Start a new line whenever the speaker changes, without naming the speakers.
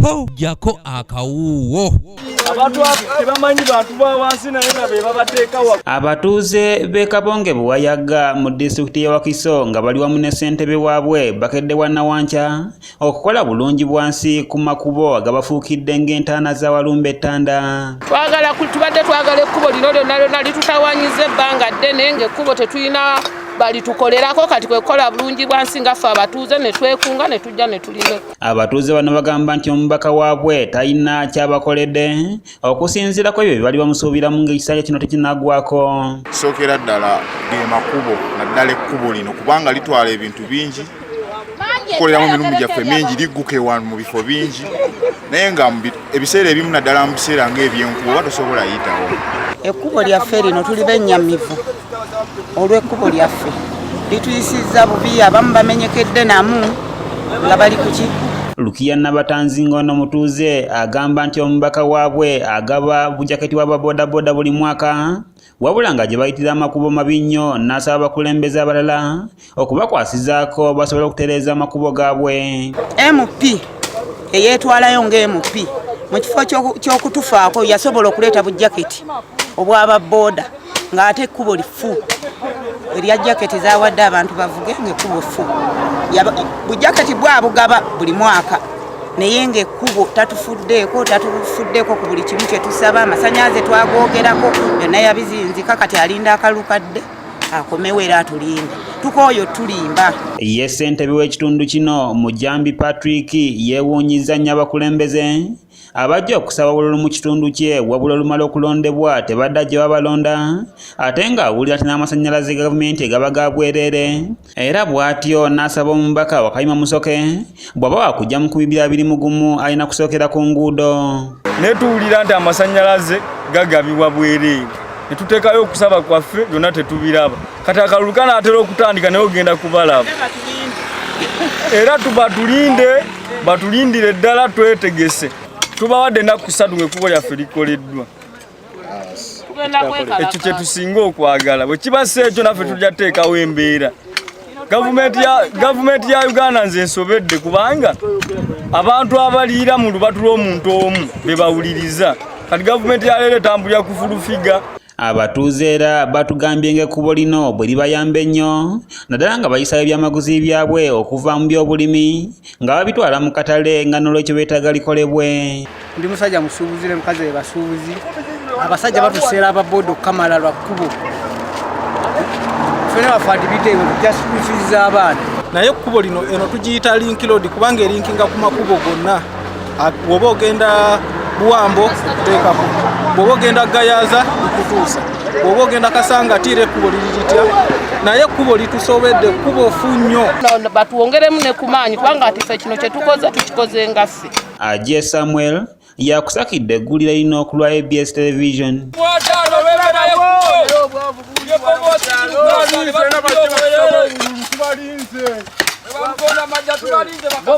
po jako akawuwo.
Abatuuze b'e Kabonge Buwayaga mu disitulikiti y'e Wakiso nga bali wamu ne ssentebe waabwe Bakedde wa Nawankya okukola bulungi bwansi ku makubo agabafuukidde ng'entaana za Walumbe Ettanda.
Tubadde twagala ekkubo lino lyonna litutawanyiza ebbanga ddene ng'ekkubo tetulina balitukolerako kati kwekola bulungi bwansi nga ffe abatuuze ne twekunga ne tujja ne tulime.
Abatuuze bano bagamba nti omubaka waabwe talina kyabakoledde okusinziirako ebyo bye bali bamusuubiramu ng'ekisanja kino tekinnaggwako.
Sookera ddala ge makubo naddala ekkubo lino kubanga litwala ebintu bingi kukoleramu emirimu gyaffe mingi ligguka ewanu mu bifo bingi naye nga ebiseera ebimu naddala mu biseera ng'ebyenkuba oba tosobola yitawo.
Ekkubo lyaffe lino tuli bennyamivu olw'ekkubo lyaffe lituyisizza bubi abamu bamenyekedde namu nga bali kuki.
Lukiya Nabatanzinga ono mutuuze agamba nti omubaka waabwe agaba bujaketi bwa bodaboda buli mwaka wabula nga gye bayitira amakubo mabi nnyo n'asaba abakulembeze abalala okubakwasizaako basobole okutereeza amakubo gaabwe.
MP eyeetwalayo nga-MP mu kifo ky'okutufaako yasobola okuleeta bujaketi obwaba boda ng'ate ekkubo lifu erya jaketi zaawadde abantu bavuge ng'ekkubo ffu. Bujaketi bwabugaba buli mwaka naye ng'ekkubo tatufuddeko ku buli kimu kye tusaba. Amasannyalaze twagoogerako byonna yabizinzika kati alinda akalukadde akomewo era atulinde tukooyo tulimba.
Ye ssentebe w'ekitundu kino Mujambi Patrick yeewuunyizza nnyo abakulembeze abajja okusaba obululu mu kitundu kye wabula olumala okulondebwa tebadda gye babalonda ate ng'awulira ati n'amasannyalaze gavumenti egaba ga bwereere era bw'atyo n'asaba omubaka Wakayima Musoke bw'aba wakujja mu kubibira birimu gumu alina kusookera ku nguudo.
Ne tuwulira nti amasannyalaze gagabibwa bwereere ne tuteekayo okusaba kwaffe byonna tetubiraba kati akalulu kanaatera okutandika naye ogenda kubalaba era batulindire ddala twetegese. Tubawadde ennaku 3 ng'ekkubo lyaffe likoleddwa. Ekyo kye tusinga okwagala bwe kiba si ekyo naffe tujja teekawo embeera. Gavumenti ya Uganda nze nsobedde kubanga abantu abaliira mu lubatu lw'omuntu omu be bawuliriza kati gavumenti ya leero etambulira kufulufiga.
Abatuuze era batugambye ng'ekkubo lino bwe libayamba ennyo naddala nga bayisayo ebyamaguzi byabwe okuva mu by'obulimi nga babitwala mu katale nga n'olwekyo beetaaga likolebwe.
Ndi musajja musuubuzi ne mukazi we basuubuzi abasajja batuseera ababoda okukamala lwa kkubo ffene bafaadi biteewe tujja sikufiza abaana naye ekkubo lino eno tugiyita link road kubanga erinkinga ku makubo gonna. Bw'oba ogenda Buwambo okuteekako, bw'oba ogenda Gayaza likutuusa, bw'oba ogenda Kasangatiira ekkubo liritya naye ekkubo litusobedde ekkubo fu nnyo.
Batuwongeremu ne ku maanyi kubanga ati ffe kino kye tukoze tukikoze nga ffe.
Ajje Samuel yakusakidde eggulire lino ku lwa ABS Television.